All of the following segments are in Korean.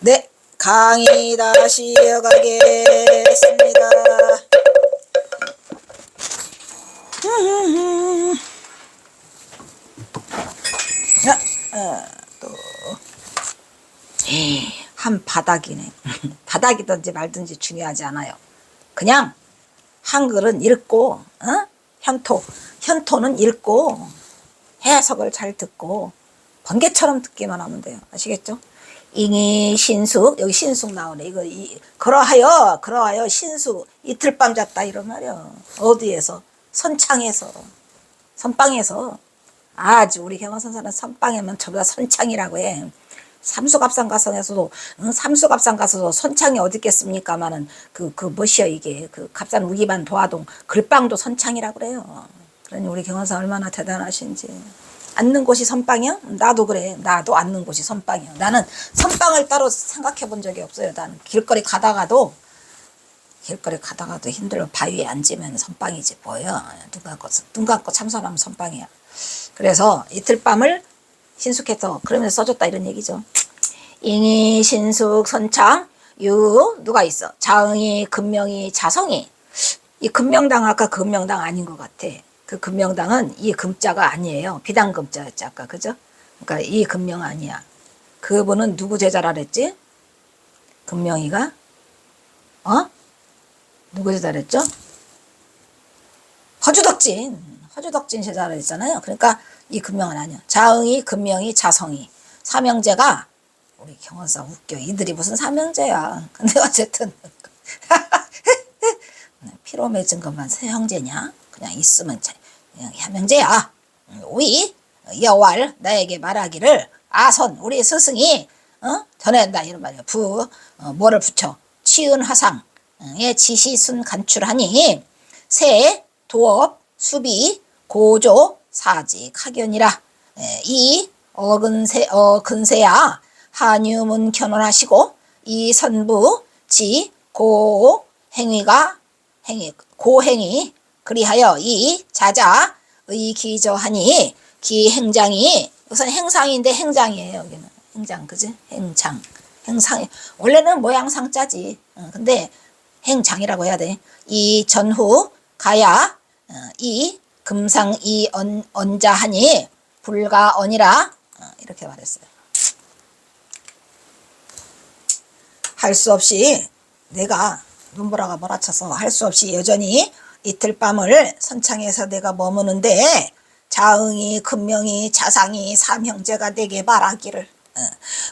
네, 강의 다시 이어가겠습니다. 또 한 바닥이네. 바닥이든지 말든지 중요하지 않아요. 그냥 한글은 읽고, 현토는 읽고 해석을 잘 듣고 번개처럼 듣기만 하면 돼요. 아시겠죠? 잉이 신숙, 여기 신숙 나오네. 이거 그러하여 신숙 이틀밤 잤다 이런 말이야. 어디에서? 선창에서, 선방에서. 아주 우리 경화선사는 선방에면 저보다 선창이라고 해. 삼수갑산 가서도 선창이 어디 있겠습니까마는 뭐시여 이게 그 갑산 우기반 도화동 글방도 선창이라고 그래요. 그러니 우리 경화선 얼마나 대단하신지. 앉는 곳이 선방이야? 나도 그래. 나도 앉는 곳이 선방이야. 나는 선방을 따로 생각해 본 적이 없어요. 나는 길거리 가다가도 힘들어 바위에 앉으면 선방이지 뭐야. 눈 감고 참선하면 선방이야. 그래서 이틀밤을 신숙해서 그러면서 써줬다 이런 얘기죠. 잉이 신숙 선창 유 누가 있어? 자응이 금명이 자성이. 이 금명당 아까 금명당 아닌 것 같아. 그 금명당은 이 금자가 아니에요. 비단금자였지 아까 그죠? 그러니까 이 금명 아니야. 그분은 누구 제자라 그랬지? 금명이가 누구 제자라 했죠? 허주덕진 제자라 했잖아요. 그러니까 이 금명은 아니야. 자응이 금명이 자성이 삼형제가 우리 경원사 웃겨. 이들이 무슨 삼형제야. 근데 어쨌든 피로 맺은 것만 세 형제냐? 그냥 있으면 그냥 삼형제야. 우리 여왈 나에게 말하기를 아선 우리 스승이 전한다 이런 말이야. 뭐를 붙여 치은 화상의 지시순 간출하니 세 도업 수비 고조 사지 카견이라. 이 근세야 한유문 견원하시고 이 선부 지 고행위 그리하여 이 자자 의기저하니 기행장이 우선 행상인데 행장이에요. 여기는 행장 그지? 행상 원래는 모양상자지. 근데 행장이라고 해야 돼. 이 전후 가야 이 금상 이 언자하니 불가언이라 이렇게 말했어요. 할 수 없이 내가 눈보라가 몰아쳐서 할 수 없이 여전히 이틀 밤을 선창에서 내가 머무는데 자응이 금명이 자상이 삼형제가 내게 말하기를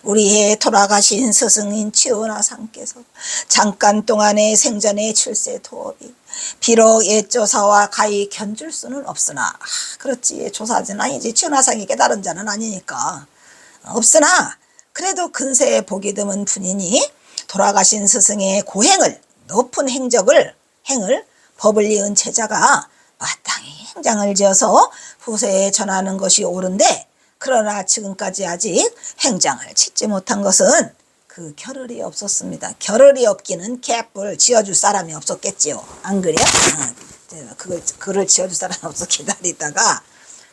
우리의 돌아가신 스승인 치은화상께서 잠깐 동안의 생전의 출세 도업이 비록 옛조사와 가히 견줄 수는 없으나 그렇지 조사는 아니지 치은화상이 깨달은 자는 아니니까 없으나 그래도 근세에 복이 드문 분이니 돌아가신 스승의 고행을 높은 행을 법을 이은 제자가 마땅히 행장을 지어서 후세에 전하는 것이 옳은데 그러나 지금까지 아직 행장을 짓지 못한 것은 그 겨를이 없었습니다. 겨를이 없기는 개뿔 지어줄 사람이 없었겠지요. 안 그래요? 그걸 지어줄 사람이 없어 기다리다가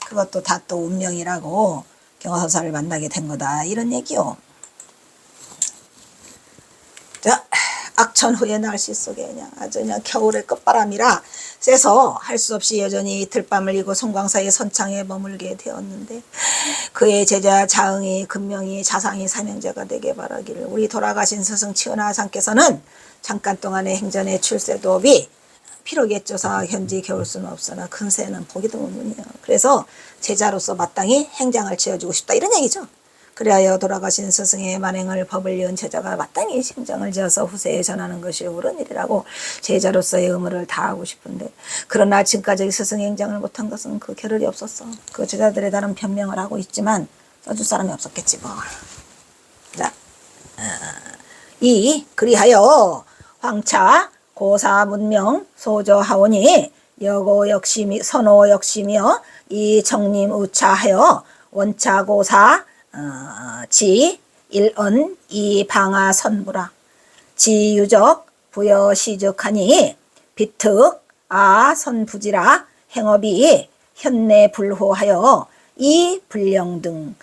그것도 다 또 운명이라고 경화선사를 만나게 된 거다 이런 얘기요. 자, 악천 후의 날씨 속에 아주 겨울의 끝바람이라 세서 할 수 없이 여전히 이틀밤을 이고 송광사의 선창에 머물게 되었는데 그의 제자 자응이 금명이 자상이 삼형제가 되게 바라기를 우리 돌아가신 스승 치은화상께서는 잠깐 동안의 행전의 출세도업이 비록 옛조사 현지 겨울 수는 없으나 근세는 보기 드문 분이에요. 그래서 제자로서 마땅히 행장을 지어주고 싶다 이런 얘기죠. 그리하여 돌아가신 스승의 만행을 법을 이은 제자가 마땅히 행장을 지어서 후세에 전하는 것이 옳은 일이라고 제자로서의 의무를 다하고 싶은데 그러나 지금까지 스승의 행장을 못한 것은 그 겨를이 없었어. 그 제자들에 다른 변명을 하고 있지만 써줄 사람이 없었겠지 뭐. 자, 그리하여 황차 고사 문명 소저하오니 여고 역심이 선호 역심이여 이 정림 우차하여 원차 고사 지 일언 이 방아 선부라 지유적 부여 시적하니 비특 아 선부지라 행업이 현내 불호하여 이 불령 등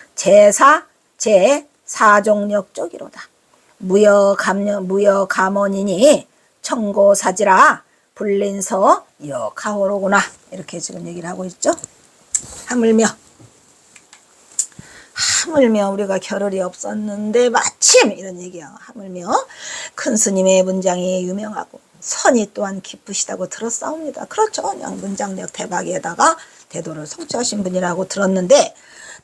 제사종력 쪽이로다. 무여감언이니 청고사지라 불린서 여가호로구나. 이렇게 지금 얘기를 하고 있죠. 하물며 우리가 겨를이 없었는데 마침 이런 얘기야. 하물며 큰 스님의 문장이 유명하고 선이 또한 깊으시다고 들었사옵니다. 그렇죠. 그냥 문장력 대박에다가 대도를 성취하신 분이라고 들었는데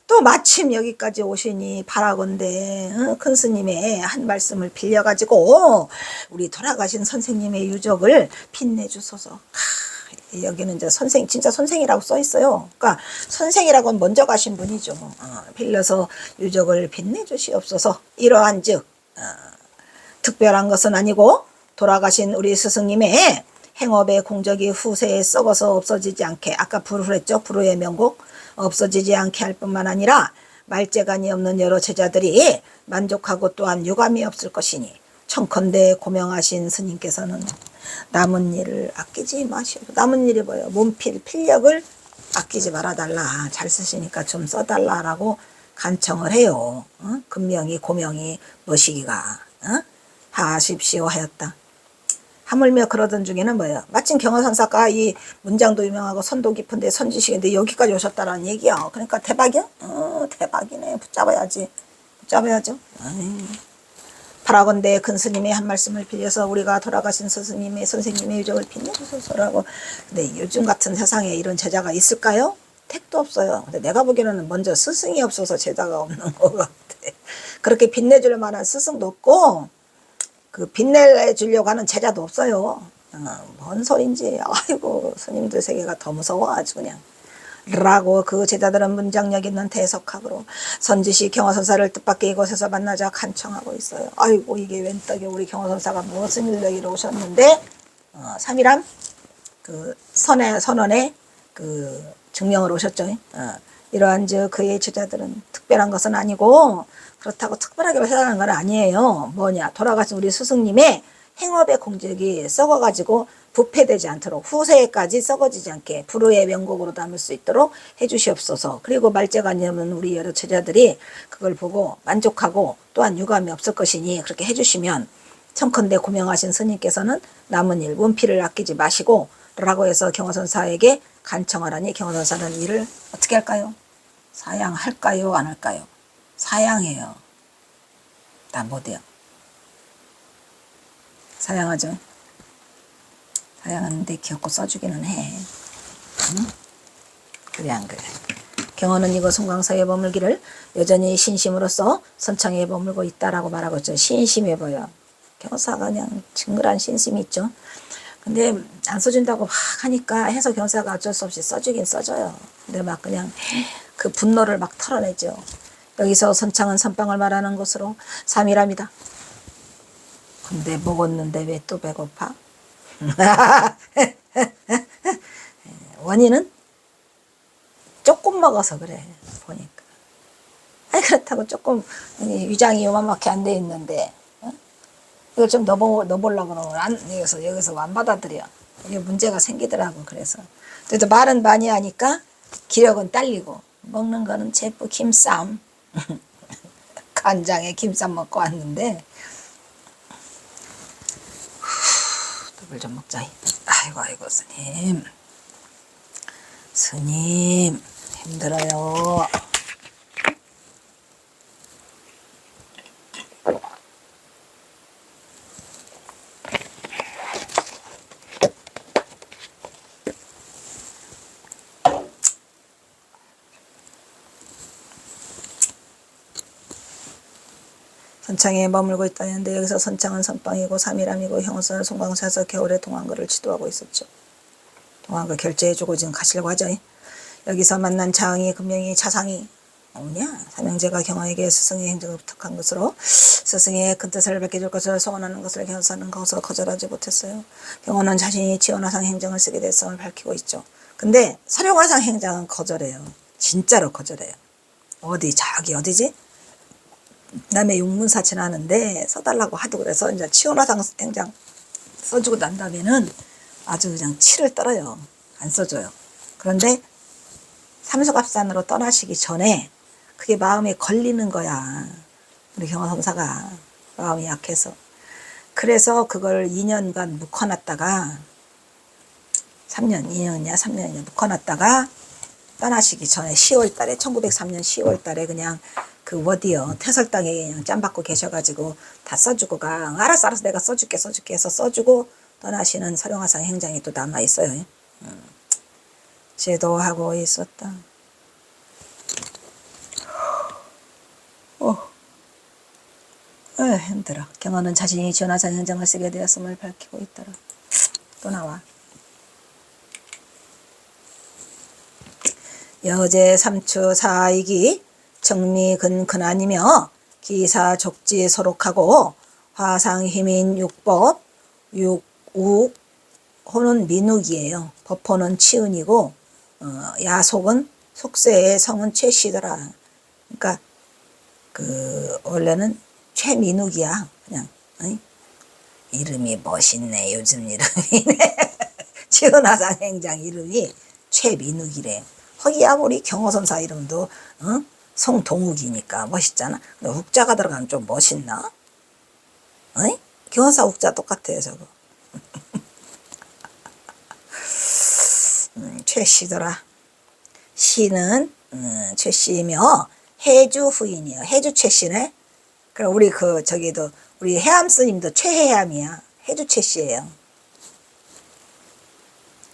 또 마침 여기까지 오시니 바라건대 큰 스님의 한 말씀을 빌려가지고 우리 돌아가신 선생님의 유적을 빛내주소서. 여기는 이제 진짜 선생이라고 써 있어요. 그러니까 선생이라고는 먼저 가신 분이죠. 빌려서 유적을 빛내주시옵소서. 이러한즉 특별한 것은 아니고 돌아가신 우리 스승님의 행업의 공적이 후세에 썩어서 없어지지 않게, 아까 불후했죠. 불후의 명곡 없어지지 않게 할 뿐만 아니라 말재간이 없는 여러 제자들이 만족하고 또한 유감이 없을 것이니 청컨대 고명하신 스님께서는 남은 일을 아끼지 마시고, 남은 일이 뭐예요? 몸필 필력을 아끼지 말아달라. 잘 쓰시니까 좀 써달라라고 간청을 해요. 근명이 고명이 머시기가 하십시오 하였다. 하물며 그러던 중에는 뭐예요? 마침 경허선사가 이 문장도 유명하고 선도 깊은데 선지식인데 여기까지 오셨다라는 얘기야. 그러니까 대박이야? 대박이네. 붙잡아야죠. 바라건대 큰 스님의 한 말씀을 빌려서 우리가 돌아가신 스승님의 선생님의 유적을 빛내주소서라고. 근데 요즘 같은 세상에 이런 제자가 있을까요? 택도 없어요. 근데 내가 보기에는 먼저 스승이 없어서 제자가 없는 것 같아. 그렇게 빛내줄 만한 스승도 없고 그 빛내주려고 하는 제자도 없어요. 뭔 소린지. 아이고 스님들 세계가 더 무서워 아주 그냥. 라고 그 제자들은 문장력 있는 대석학으로 선지시 경허선사를 뜻밖의 이곳에서 만나자 간청하고 있어요. 아이고 이게 웬 떡에 우리 경허선사가 무슨 일로 이러 오셨는데 3일암 그 선언의 그 증명을 오셨죠. 이러한즉 그의 제자들은 특별한 것은 아니고 그렇다고 특별하게 해당하는 건 아니에요. 뭐냐, 돌아가신 우리 스승님의 행업의 공적이 썩어가지고 부패되지 않도록 후세까지 썩어지지 않게 불후의 명곡으로 남을 수 있도록 해주시옵소서. 그리고 말재간이 없는 우리 여러 제자들이 그걸 보고 만족하고 또한 유감이 없을 것이니 그렇게 해주시면 청컨대 고명하신 스님께서는 남은 일 문필을 아끼지 마시고 라고 해서 경허선사에게 간청을 하니 경허선사는 이를 어떻게 할까요? 사양할까요? 안 할까요? 사양해요. 나 못해요. 사양하죠. 사양하는데 귀엽고 써주기는 해. 응? 그래 안 그래? 경허는 이곳 송광사에 머물기를 여전히 신심으로써 선창에 머물고 있다라고 말하고 있죠. 신심해 보여. 경허사가 그냥 징그란 신심이 있죠. 근데 안 써준다고 막 하니까 해서 경사가 어쩔 수 없이 써주긴 써줘요. 근데 막 그냥 그 분노를 막 털어내죠. 여기서 선창은 선방을 말하는 것으로 3일합니다. 근데 먹었는데 왜 또 배고파? 원인은 조금 먹어서 그래 보니까. 아니 그렇다고 조금 위장이 요만밖에 안 돼 있는데 이걸 좀 넣어보려고 그러면 여기서 안 받아들여. 이게 문제가 생기더라고. 그래서 그래도 말은 많이 하니까 기력은 딸리고 먹는 거는 제프 김쌈 간장에 김쌈 먹고 왔는데 떡을 좀 먹자. 아이고 스님 힘들어요. 선창에 머물고 있다는데 여기서 선창은 선방이고 3일암이고 형선은 송광사에서 겨울에 동안거를 지도하고 있었죠. 동안거 결제해주고 지금 가시려고 하죠. 여기서 만난 자흥이 금명이 차상이 뭐냐, 삼형제가 경허에게 스승의 행적을 부탁한 것으로 스승의 큰 뜻을 밝혀줄 것을 소원하는 것을 경허사는 것으로 거절하지 못했어요. 경허는 자신이 지원화상 행정을 쓰게 됐음을 밝히고 있죠. 근데 설용화상 행정은 거절해요. 진짜로 거절해요. 저기 어디지? 남의 용문사ችን 하는데 써달라고 하도 그래서 이제 치원화상 행장 써주고 난 다음에는 아주 그냥 치를 떨어요. 안 써줘요. 그런데 삼수갑산으로 떠나시기 전에 그게 마음에 걸리는 거야. 우리 경허성사가. 마음이 약해서. 그래서 그걸 2년간 묵혀놨다가 3년, 2년이냐 3년이냐 묵혀놨다가 떠나시기 전에 10월 달에 1903년 10월 달에 그냥 그 어디요 태설당에 그냥 짬 받고 계셔가지고 다 써주고 가. 알았어 내가 써줄게 해서 써주고 떠나시는 설용화상 행장이 또 남아있어요. 제도하고 있었다. 힘들어. 경호는 자신이 지원화상 행장을 쓰게 되었음을 밝히고 있더라. 또 나와. 여제 삼추 사이기 정미근 근한이며 기사 족지 소록하고 화상 힘인 육법 육욱 호는 민욱이에요. 법호는 치은이고 야속은 속세의 성은 최씨더라. 그러니까 그 원래는 최민욱이야. 그냥 이름이 멋있네. 요즘 이름이네. 지은화상 행장 이름이 최민욱이래. 허기야 우리 경호선사 이름도 송동욱이니까 멋있잖아. 근데 욱자가 들어가면 좀 멋있나? 경호사 욱자 똑같아요 저거. 최씨더라. 씨는 최씨이며 해주 후인이에요. 해주 최씨네. 그럼 우리 저기도 우리 해암 스님도 최해암이야. 해주 최씨예요.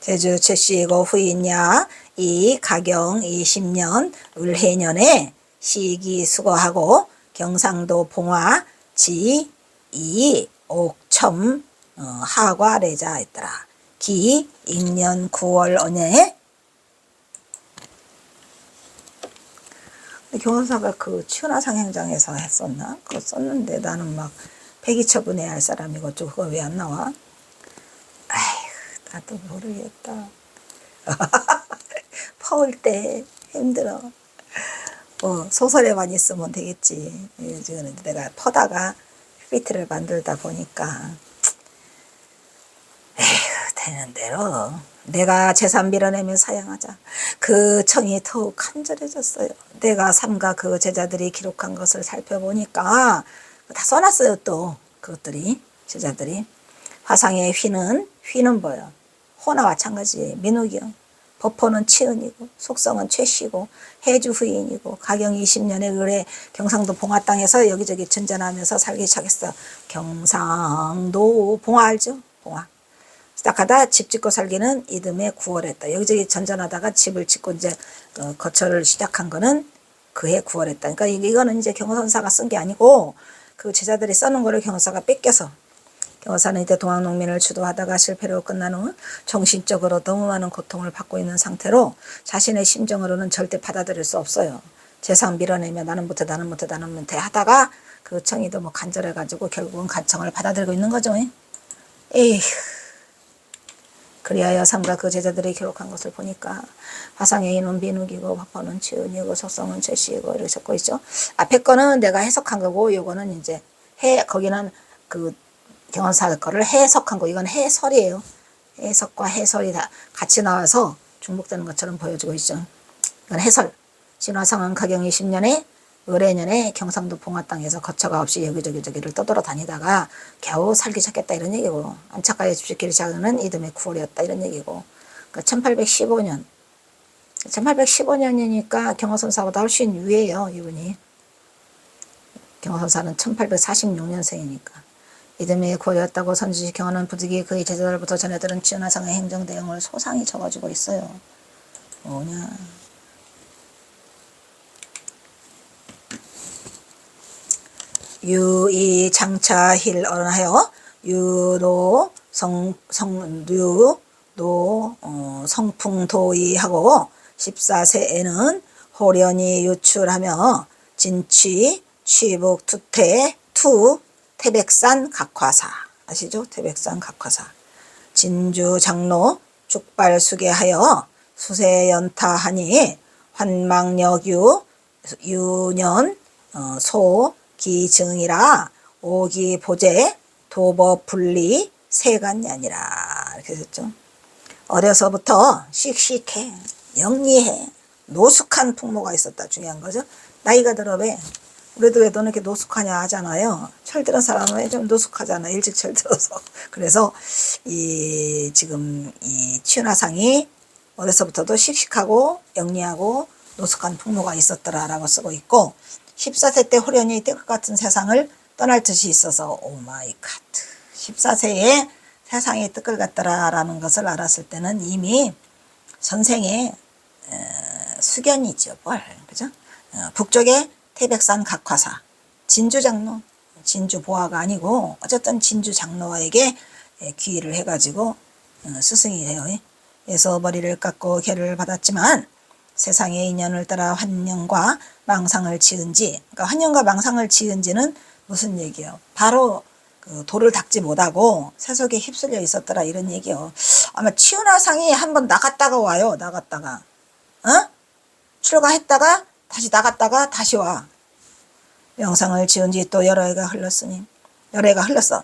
제주 최씨이고 후인야 이 가경 20년 을해년에 시기 수거하고 경상도 봉화 지 이 옥첨 하과래자 했더라. 기 인년 9월 언에 경호사가 그 치은화상 행장에서 했었나? 그거 썼는데 나는 막 폐기처분해야 할 사람이고 그거 왜 안 나와? 아이고 나도 모르겠다. 퍼올 때 힘들어. 소설에만 있으면 되겠지. 지금 내가 퍼다가 PPT를 만들다 보니까 되는 대로 내가 재산 밀어내며 사양하자. 그 청이 더욱 간절해졌어요. 내가 삼가 그 제자들이 기록한 것을 살펴보니까 다 써놨어요. 또 그것들이 제자들이 화상의 휘는 뭐예요? 호나 마찬가지예요. 민욱이요. 법호는 치은이고 속성은 최씨고 해주 후인이고 가경 20년에 을에 경상도 봉화 땅에서 여기저기 전전하면서 살기 시작했어. 경상도 봉화 알죠? 봉화. 시작하다 집 짓고 살기는 이듬해 9월했다. 여기저기 전전하다가 집을 짓고 이제 거처를 시작한 거는 그해 9월했다. 그러니까 이거는 이제 경호선사가 쓴 게 아니고 그 제자들이 써놓은 거를 경호사가 뺏겨서 경호사는 이때 동학농민을 주도하다가 실패로 끝난 후 정신적으로 너무 많은 고통을 받고 있는 상태로 자신의 심정으로는 절대 받아들일 수 없어요. 재산 밀어내며 나는 못해 하다가 그 청이도 뭐 간절해가지고 결국은 간청을 받아들이고 있는 거죠. 에휴. 그리하여 삼가 그 제자들이 기록한 것을 보니까 화상의 인은 비누기고 법호는 치은이고 속성은 최씨이고 이렇게 적고 있죠. 앞에 거는 내가 해석한 거고 요거는 이제 거기는 그 경원사 거를 해석한 거. 이건 해설이에요. 해석과 해설이 다 같이 나와서 중복되는 것처럼 보여주고 있죠. 이건 해설. 진화상은 가경 20년에 을해년에 경상도 봉화 땅에서 거처가 없이 여기저기를 떠돌아 다니다가 겨우 살기 시작했다 이런 얘기고 안착가의 집시길이 작은 이듬해 9월이었다 이런 얘기고 그러니까 1815년 1815년이니까 경호선사보다 훨씬 위에요. 이분이. 경호선사는 1846년생이니까 이듬해 9월이었다고 선지시 경호는 부득이 그의 제자들부터 전해들은 치은화상의 행정 내용을 소상히 적어주고 있어요. 뭐냐. 유이 장차힐 언하여 유로 성풍도의하고 14세에는 호련히 유출하며 진취 취북 투태 태백산 각화사 아시죠? 태백산 각화사 진주 장로 죽발수계하여 수세연타하니 환망역유 유년 소 기증이라 오기보제 도법분리 세간냐니라 이렇게 됐죠. 어려서부터 씩씩해 영리해 노숙한 풍모가 있었다. 중요한 거죠. 나이가 들어 왜 우리도 왜 너는 이렇게 노숙하냐 하잖아요. 철들은 사람은 좀 노숙하잖아. 일찍 철들어서. 그래서 지금 이 취은화상이 어려서부터도 씩씩하고 영리하고 노숙한 풍모가 있었더라라고 쓰고 있고 14세 때 호련히 뜰것 같은 세상을 떠날 듯이 있어서 오 마이 갓 14세에 세상이 뜨끌 같더라라는 것을 알았을 때는 이미 선생의 수견이죠. 뭘 그죠? 북쪽에 태백산 각화사 진주장로 진주 보화가 아니고 어쨌든 진주 장로에게 귀의를 해가지고 스승이 돼요. 그래서 머리를 깎고 계를 받았지만 세상의 인연을 따라 환영과 망상을 지은지 그러니까 환영과 망상을 지은지는 무슨 얘기예요? 바로 그 도를 닦지 못하고 세속에 휩쓸려 있었더라 이런 얘기요. 아마 취은화상이 한번 나갔다가 와요. 나갔다가 출가했다가 다시 나갔다가 다시 와. 명상을 지은 지 또 여러 해가 흘렀으니 여러 해가 흘렀어.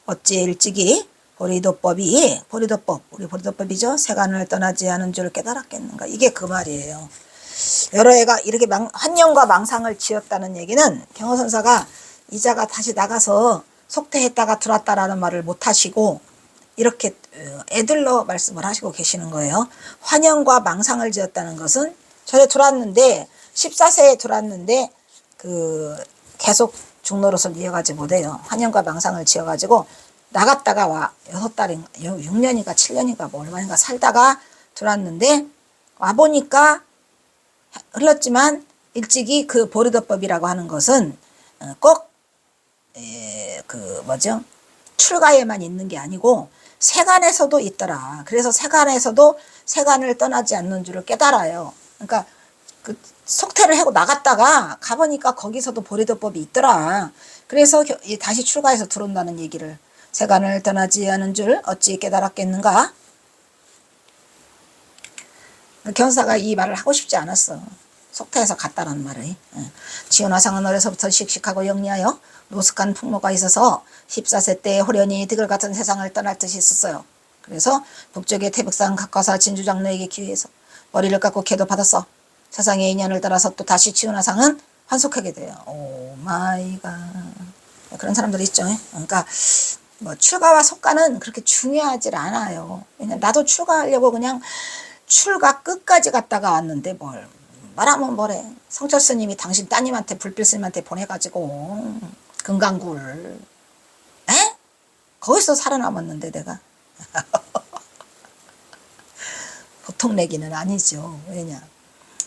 어찌 일찍이 보리도법 우리 보리도법이죠. 세간을 떠나지 않은 줄 깨달았겠는가. 이게 그 말이에요. 여러 해가 이렇게 환영과 망상을 지었다는 얘기는 경허선사가 이자가 다시 나가서 속퇴했다가 들어왔다라는 말을 못 하시고 이렇게 애들로 말씀을 하시고 계시는 거예요. 환영과 망상을 지었다는 것은 절에 들어왔는데 14세에 들어왔는데 계속 중노릇을 이어가지 못해요. 환영과 망상을 지어가지고 나갔다가 와 6달인가 6년인가 7년인가 뭐 얼마인가 살다가 들어왔는데 와보니까 흘렀지만 일찍이 그 보리도법이라고 하는 것은 꼭 출가에만 있는 게 아니고 세간에서도 있더라. 그래서 세간에서도 세간을 떠나지 않는 줄을 깨달아요. 그러니까 그 속퇴를 하고 나갔다가 가보니까 거기서도 보리도법이 있더라. 그래서 다시 출가해서 들어온다는 얘기를 세간을 떠나지 않은 줄 어찌 깨달았겠는가? 견사가 이 말을 하고 싶지 않았어. 속퇴해서 갔다라는 말을. 취은화상은 어려서부터 씩씩하고 영리하여 노숙한 풍모가 있어서 14세 때 호련히 득을 같은 세상을 떠날 듯이 있었어요. 그래서 북쪽의 태백산 각화사 진주장로에게 기회해서 머리를 깎고 계도 받았어. 세상의 인연을 따라서 또 다시 취은화상은 환속하게 돼요. 오 마이 갓. 그런 사람들이 있죠. 그러니까 뭐 출가와 속가는 그렇게 중요하지 않아요. 왜냐면 나도 출가하려고 그냥 출가 끝까지 갔다가 왔는데 뭘 말하면 뭐래. 성철 스님이 당신 따님한테 불필 스님한테 보내가지고 금강굴 거기서 살아남았는데 내가 보통 내기는 아니죠. 왜냐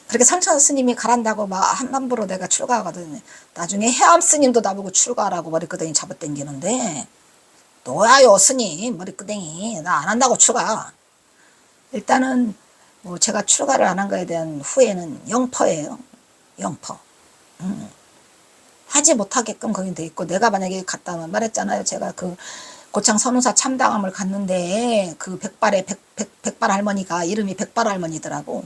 그렇게 성철 스님이 가란다고 막 함부로 내가 출가하거든. 나중에 해암 스님도 나보고 출가하라고 머리끄댕이 잡아당기는데 너야요 스님 머리끄댕이 나 안 한다고 출가. 일단은 뭐 제가 출가를 안 한 거에 대한 후회는 0%예요. 0%. 하지 못하게끔 거기 돼 있고 내가 만약에 갔다면 말했잖아요. 제가 그 고창 선우사 참당함을 갔는데 그 백발 할머니가 이름이 백발 할머니더라고.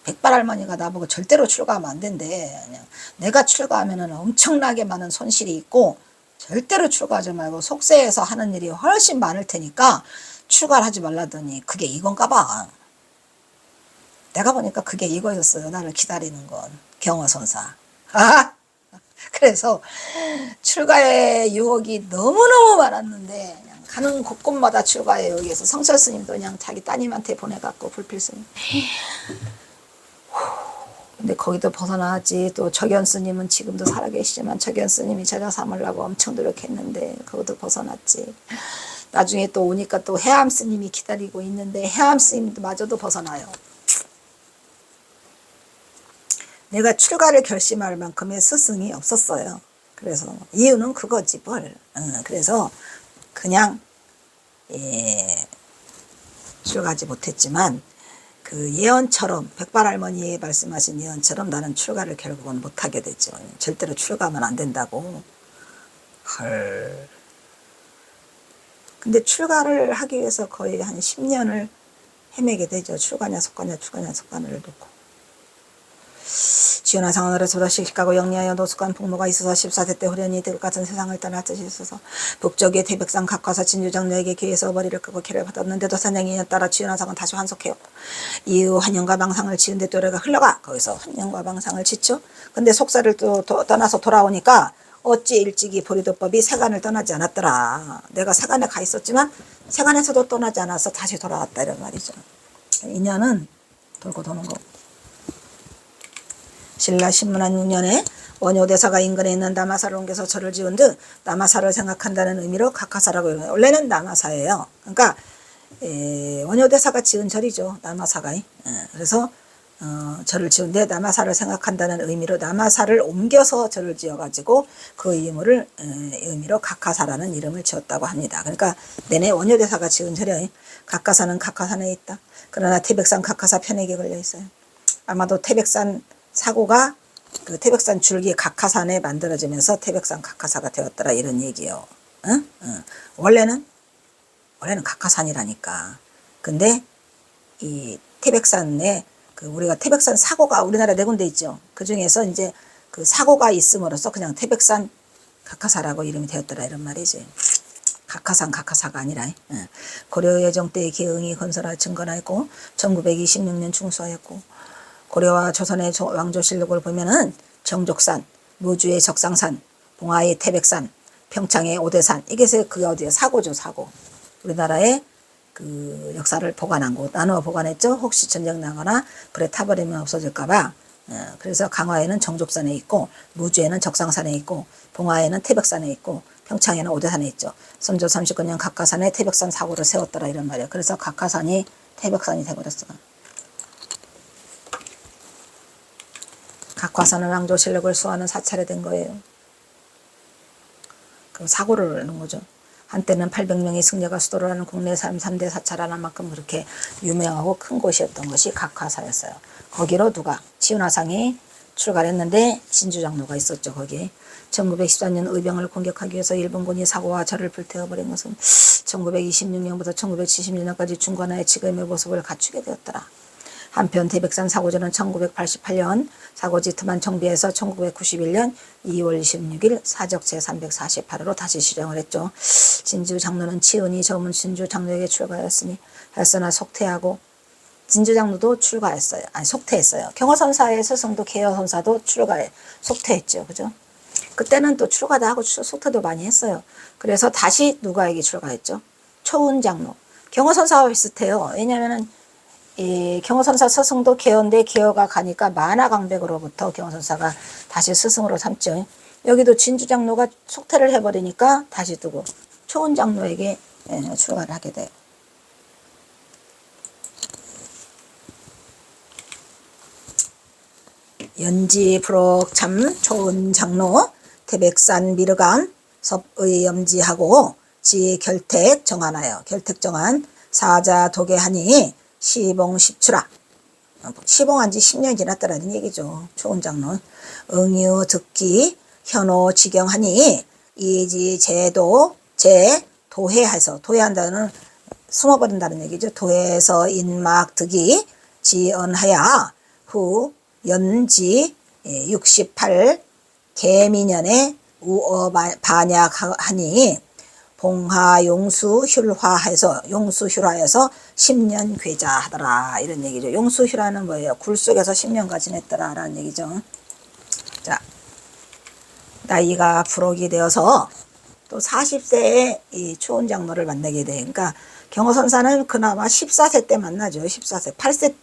백발 할머니가 나보고 절대로 출가하면 안 된대. 그냥 내가 출가하면은 엄청나게 많은 손실이 있고 절대로 출가하지 말고 속세에서 하는 일이 훨씬 많을 테니까 출가를 하지 말라더니 그게 이건가 봐. 내가 보니까 그게 이거였어요. 나를 기다리는 건. 경허선사. 그래서 출가의 유혹이 너무너무 많았는데 그냥 가는 곳곳마다 출가의 유혹에서 성철 스님도 그냥 자기 따님한테 보내갖고 불필 스님. 근데 거기도 벗어나지. 또 적연 스님은 지금도 살아계시지만 적연 스님이 제자 삼으려고 엄청 노력했는데 거기도 벗어났지. 나중에 또 오니까 또 해암 스님이 기다리고 있는데 해암 스님도 마저도 벗어나요. 내가 출가를 결심할 만큼의 스승이 없었어요. 그래서 이유는 그거지 뭘. 그래서 그냥 출가하지 못했지만 그 예언처럼 백발 할머니의 말씀하신 예언처럼 나는 출가를 결국은 못하게 됐죠. 절대로 출가하면 안 된다고. 헐. 근데 출가를 하기 위해서 거의 한 10년을 헤매게 되죠. 출가냐 속가냐 출가냐 속가냐를 놓고. 지연한 상하늘에서부터 씩씩하고 영리하여 노숙한 풍모가 있어서 14세 때 후련히 대국 같은 세상을 떠날 뜻이 있어서 북쪽의 태백산 각화사 진주장로에게 기에서 머리를 끄고 기를 받았는데도 사냥이 따라 지연한 상은 다시 환속해요. 이후 환영과 망상을 지은데 또래가 흘러가. 거기서 환영과 망상을 짓죠. 근데 속사를 또 떠나서 돌아오니까 어찌 일찍이 보리도법이 세간을 떠나지 않았더라. 내가 세간에 가 있었지만 세간에서도 떠나지 않아서 다시 돌아왔다 이런 말이죠. 인연은 돌고 도는 거. 신라 신문한 6년에 원효대사가 인근에 있는 남아사를 옮겨서 절을 지은 듯 남아사를 생각한다는 의미로 각하사라고 해요. 원래는 남아사예요. 그러니까 원효대사가 지은 절이죠. 남아사가. 그래서 절을 지은데 남아사를 생각한다는 의미로 남아사를 옮겨서 절을 지어가지고 그 의미로 각하사라는 이름을 지었다고 합니다. 그러니까 내내 원효대사가 지은 절이에요. 각하사는 각하산에 있다. 그러나 태백산 각하사 편액에 걸려 있어요. 아마도 태백산 사고가 그 태백산 줄기 각하산에 만들어지면서 태백산 각하사가 되었더라 이런 얘기요. 원래는 각하산이라니까. 근데 이 태백산에 우리가 태백산 사고가 우리나라 네 군데 있죠. 그 중에서 이제 그 사고가 있음으로써 그냥 태백산 각하사라고 이름이 되었더라 이런 말이지. 각하산 각하사가 아니라. 고려 예종 때의 계흥이 건설하 증건하였고 1926년 중수하였고 고려와 조선의 왕조실록을 보면은 정족산, 무주의 적상산, 봉화의 태백산, 평창의 오대산 이게 그게 어디에 사고죠 사고. 우리나라의 그 역사를 보관한 곳 나누어 보관했죠. 혹시 전쟁 나거나 불에 타버리면 없어질까봐. 그래서 강화에는 정족산에 있고 무주에는 적상산에 있고 봉화에는 태백산에 있고 평창에는 오대산에 있죠. 선조 39년 각하산에 태백산 사고를 세웠더라 이런 말이에요. 그래서 각하산이 태백산이 되버렸어. 각화산은 왕조실록을 수호하는 사찰이 된 거예요. 그 사고를 넣은 거죠. 한때는 800명의 승려가 수도를 하는 국내 3대 사찰하는 만큼 그렇게 유명하고 큰 곳이었던 것이 각화사였어요. 거기로 누가 지은화상이 출가를 했는데 진주장로가 있었죠. 거기에 1914년 의병을 공격하기 위해서 일본군이 사고와 절을 불태워버린 것은 1926년부터 1976년까지 중관하의 지금의 모습을 갖추게 되었더라. 한편 태백산 사고절은 1988년 사고지 틈만 정비해서 1991년 2월 26일 사적 제348호로 다시 시정을 했죠. 진주장로는 치은이 저문 진주장로에게 출가하였으니 했으나 속퇴하고 진주장로도 출가했어요. 아니 속퇴했어요. 경허선사의 스승도 계허선사도 속퇴했죠. 그죠? 그때는 또 출가도 하고 속퇴도 많이 했어요. 그래서 다시 누가에게 출가했죠. 초은장로. 경허선사와 비슷해요. 왜냐면은 이 경허선사 스승도 계어인데 계어가 가니까 만화강백으로부터 경허선사가 다시 스승으로 삼죠. 여기도 진주장로가 속퇴를 해버리니까 다시 두고 초은장로에게 출가를 하게 돼요. 연지 불옥참 초은장로 태백산 미르감 섭의 염지하고 지 결택 정한하여 결택 정한 사자 도계하니 시봉 십추라. 시봉한 지 10년 지났다라는 얘기죠. 초은장로. 응유 듣기 현호 지경하니 이지 제도 도해해서 도해한다는 숨어버린다는 얘기죠. 도해에서 인막 득이 지언하야 후 연지 68 개미년에 우어 반약하니 봉하 용수 휼화해서 10년 괴자하더라 이런 얘기죠. 용수 휼화는 뭐예요? 굴 속에서 10년간 지냈더라 라는 얘기죠. 자, 나이가 불혹이 되어서 또 40세에 이 초은장로를 만나게 돼. 그러니까 경허선사는 그나마 14세 때 만나죠. 14세 8세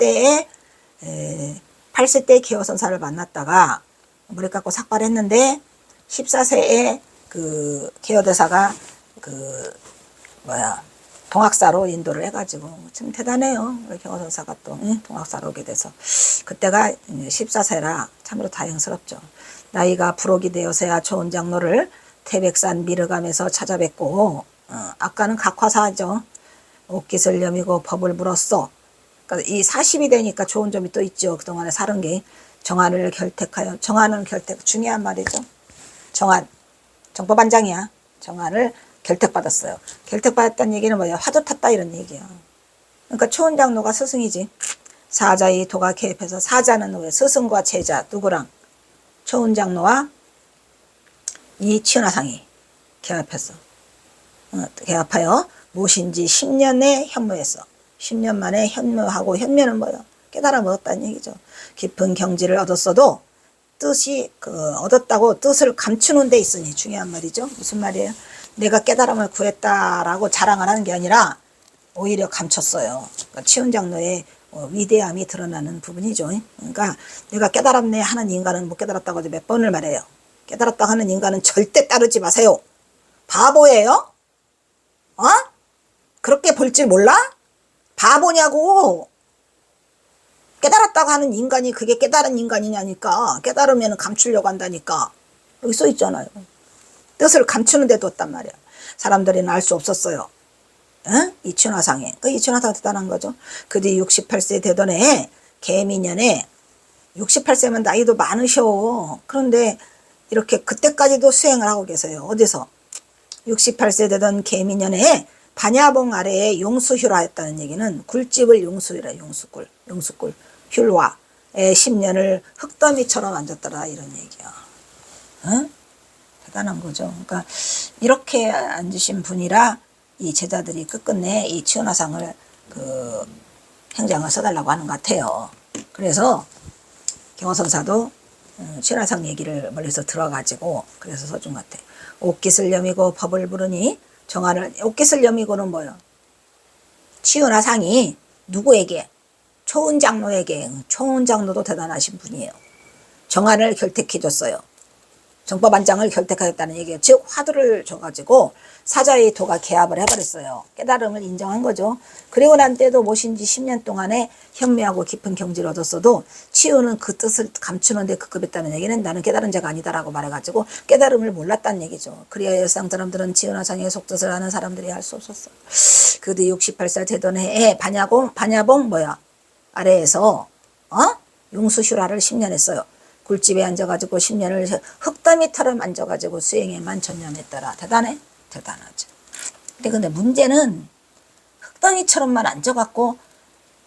때 계허선사를 만났다가 물에 깎고 삭발했는데 14세에 그 계허대사가 동학사로 인도를 해가지고 참 대단해요. 경허선사가 또 동학사로 오게 돼서 그때가 14세라 참으로 다행스럽죠. 나이가 불혹이 되어서야 초은장로를 태백산 미르감에서 찾아뵙고 아까는 각화사죠. 옷깃을 여미고 법을 물었어. 그러니까 이 40이 되니까 좋은 점이 또 있죠. 그동안에 살은 게 정한을 결택하여 정한은 결택 중요한 말이죠. 정법안장이야. 정한을 결택받았어요. 결택받았다는 얘기는 뭐야? 화두 탔다 이런 얘기야. 그러니까 초은장로가 스승이지. 사자의 도가 개입해서 사자는 왜 스승과 제자 누구랑 초은장로와 이 치은화상이 개합했어. 개합하여 모신지 10년에 현무했어. 10년 만에 현무하고 현무는 뭐야? 깨달음 얻었다는 얘기죠. 깊은 경지를 얻었어도 뜻이 얻었다고 뜻을 감추는 데 있으니 중요한 말이죠. 무슨 말이에요? 내가 깨달음을 구했다라고 자랑을 하는 게 아니라 오히려 감췄어요. 그러니까 치은장로의 위대함이 드러나는 부분이죠. 그러니까 내가 깨달았네 하는 인간은 못 깨달았다고 몇 번을 말해요. 깨달았다 하는 인간은 절대 따르지 마세요. 바보예요? 그렇게 볼 줄 몰라? 바보냐고. 깨달았다고 하는 인간이 그게 깨달은 인간이냐니까. 깨달으면 감추려고 한다니까. 여기 써 있잖아요. 뜻을 감추는 데 뒀단 말이야. 사람들은 알 수 없었어요. 이춘화상에. 그 이춘화상 대단한 거죠. 그 뒤 68세 되던 해 개미년에 68세면 나이도 많으셔. 그런데 이렇게 그때까지도 수행을 하고 계세요. 어디서? 68세 되던 개미년에 반야봉 아래에 용수휴라 했다는 얘기는 굴집을 용수휴라. 용수꿀 휼화에 10년을 흙더미처럼 앉았더라 이런 얘기야. 대단한 거죠. 그러니까 이렇게 앉으신 분이라 이 제자들이 끝끝내 이 치은화상을 행장을 써달라고 하는 것 같아요. 그래서 경허선사도 치은화상 얘기를 멀리서 들어가지고 그래서 써준 것 같아요. 옥깃을 여미고 법을 부르니 정화를. 옥깃을 여미고는 뭐요? 치은화상이 누구에게? 초은장로에게. 초은장로도 대단하신 분이에요. 정화를 결택해줬어요. 정법안장을 결택하겠다는 얘기예요. 즉 화두를 줘가지고 사자의 도가 개합을 해버렸어요. 깨달음을 인정한 거죠. 그리고 난 때도 모신 지 10년 동안에 현미하고 깊은 경지를 얻었어도 치유는 그 뜻을 감추는 데 급급했다는 얘기는 나는 깨달은 자가 아니다라고 말해가지고 깨달음을 몰랐다는 얘기죠. 그래야 일상 사람들은 치유나상의 속뜻을 아는 사람들이 할 수 없었어. 그 뒤 68살 되던 해에 반야봉 뭐야? 아래에서 용수휴라를 10년 했어요. 굴집에 앉아가지고 10년을 흙더미처럼 앉아가지고 수행에만 전념했더라. 대단해? 대단하죠. 근데 문제는 흙더미처럼만 앉아갖고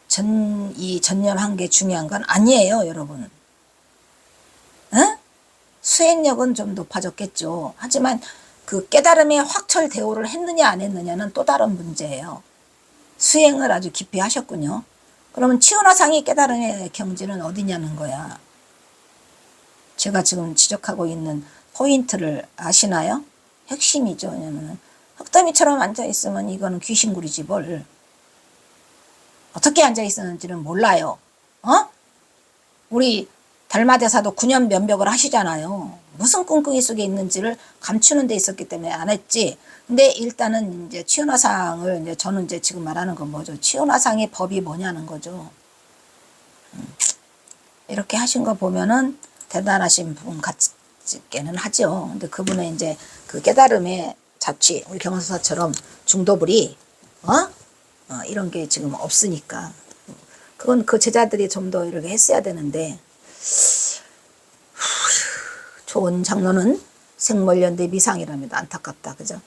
전념한 게 중요한 건 아니에요, 여러분. 수행력은 좀 높아졌겠죠. 하지만 그 깨달음에 확철대오를 했느냐 안 했느냐는 또 다른 문제예요. 수행을 아주 깊이 하셨군요. 그러면 치은화상이 깨달음의 경지는 어디냐는 거야. 제가 지금 지적하고 있는 포인트를 아시나요? 핵심이죠. 왜냐면 흙더미처럼 앉아있으면 이거는 귀신굴이지 뭘. 어떻게 앉아있었는지는 몰라요. 우리 달마대사도 9년 면벽을 하시잖아요. 무슨 꿍꿍이 속에 있는지를 감추는 데 있었기 때문에 안 했지. 근데 일단은 이제 치은화상을 이제 저는 이제 지금 말하는 건 뭐죠? 치은화상의 법이 뭐냐는 거죠. 이렇게 하신 거 보면은 대단하신 분 같기는 하죠. 근데 그분의 이제 그 깨달음의 자취, 우리 경선사처럼 중도불이, 이런 게 지금 없으니까. 그건 그 제자들이 좀 더 이렇게 했어야 되는데, 좋은 장로는 생물연대 미상이랍니다. 안타깝다. 그죠?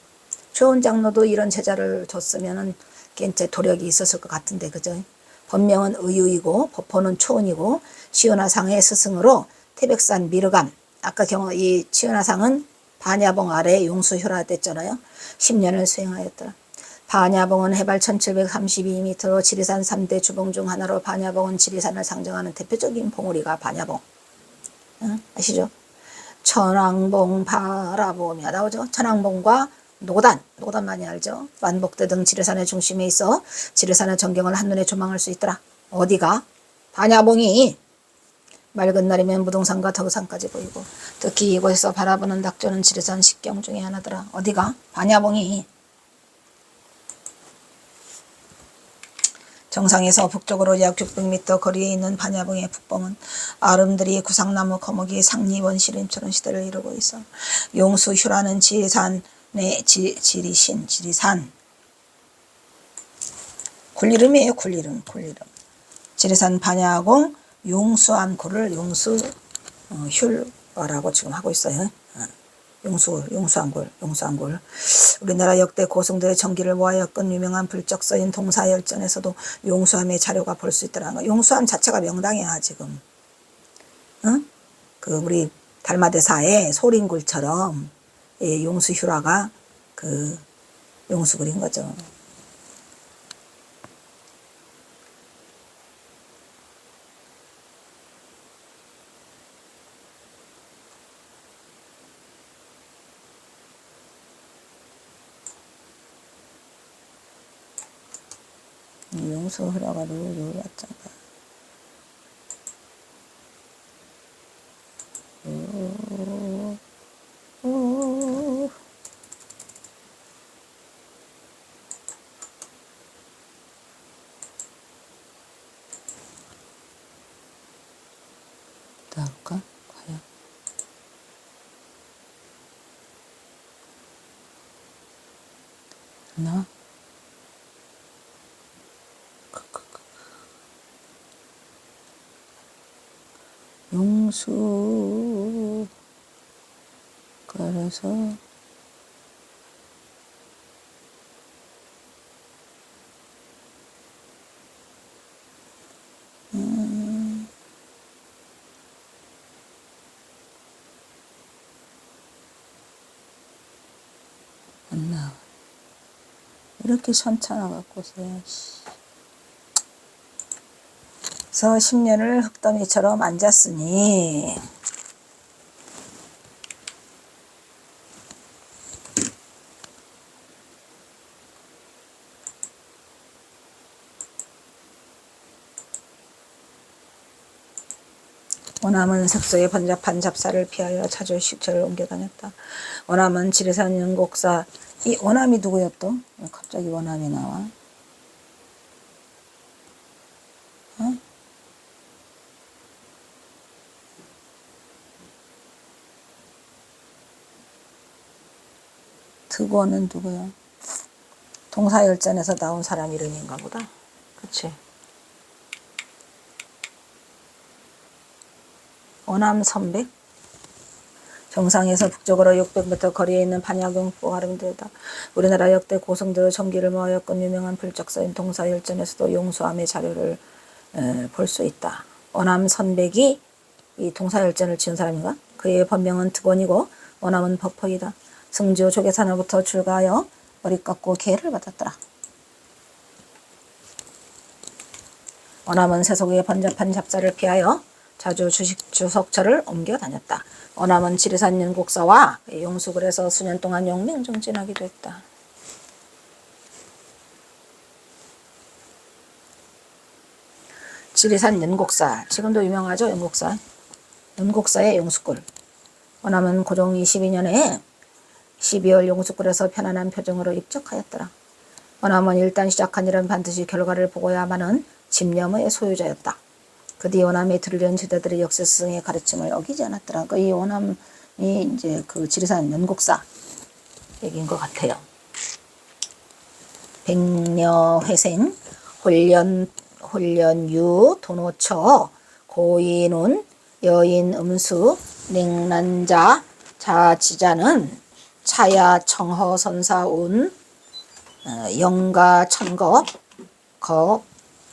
좋은 장로도 이런 제자를 줬으면은 이제 도력이 있었을 것 같은데, 그죠? 법명은 의유이고, 법호는 초은이고, 치은화상의 스승으로 태백산 미르감, 아까 이 치은화상은 반야봉 아래 용수휴라 됐잖아요. 10년을 수행하였더라. 반야봉은 해발 1732m로 지리산 3대 주봉 중 하나로 반야봉은 지리산을 상징하는 대표적인 봉우리가 반야봉. 아시죠? 천왕봉 바라보며 나오죠. 천왕봉과 노단 많이 알죠? 완복대 등 지리산의 중심에 있어 지리산의 전경을 한눈에 조망할 수 있더라. 어디가? 반야봉이 맑은 날이면 무등산과 덕산까지 보이고 특히 이곳에서 바라보는 낙조는 지리산 식경 중에 하나더라. 어디가? 반야봉이. 정상에서 북쪽으로 약 600m 거리에 있는 반야봉의 북봉은 아름드리 구상나무 거목이 상리원 시림처럼 시대를 이루고 있어. 용수휴라는 지리산의 지리산 굴이름이에요. 굴이름. 지리산 반야봉 용수암고를 용수휴라고 지금 하고 있어요. 용수왕골. 우리나라 역대 고승들의 정기를 모하여 끈 유명한 불적 서인 동사열전에서도 용수함의 자료가 볼 수 있더라는 거. 용수함 자체가 명당이야 지금. 응? 그 우리 달마대사의 소린굴처럼 용수휴라가 그 용수 그린 거죠. 용수휴라가 누구 왔잖아. 나올까? 과연? 나? 용수 그래서 안 나와. 이렇게 현찮아 갖고서 그래서 10년을 흙더미처럼 앉았으니 원함은 색소에 번잡한 잡사를 피하여 자주 식처를 옮겨 다녔다. 원함은 지리산 연곡사. 이 원함이 누구야 또? 갑자기 원함이 나와? 어? 득원은 누구야? 동사열전에서 나온 사람 이름인가 보다. 그치? 원암 선백? 정상에서 북쪽으로 600m 거리에 있는 반야경포가 아름다다. 우리나라 역대 고성들의 정기를 모하여 끈 유명한 불적서인 동사열전에서도 용수함의 자료를 볼 수 있다. 원암 선백이 이 동사열전을 지은 사람인가? 그의 본명은 득원이고 원암은 법폭이다. 승주 조계산으로부터 출가하여 머리 깎고 계를 받았더라. 원암은 세속의 번잡한 잡사를 피하여 자주 주석처를 옮겨 다녔다. 원암은 지리산 연곡사와 용수굴에서 수년 동안 영맹정진하기도 했다. 지리산 연곡사, 지금도 유명하죠. 연곡사의 용수굴. 원암은 고종 22년에 12월 용수굴에서 편안한 표정으로 입적하였더라. 원암은 일단 시작한 일은 반드시 결과를 보고야만은 집념의 소유자였다. 그 뒤 원암에 들려온 제자들의 역사스승의 가르침을 어기지 않았더라. 이 원암이 이제 그 지리산 연곡사 얘기인 것 같아요. 백녀회생, 홀련유, 도노처, 고인운, 여인 음수, 냉난자, 자지자는 차야 청허 선사운, 영가 천겁,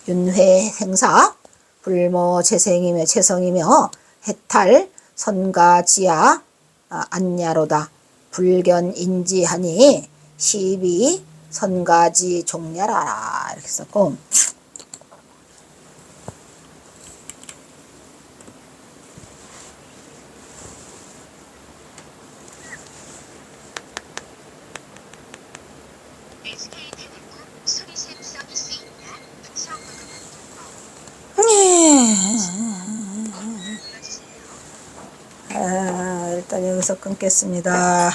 윤회 행사, 불모 재성이며 해탈 선가지야 안야로다. 불견 인지하니 시비 선가지 종야라. 이렇게 썼고, 일단 여기서 끊겠습니다.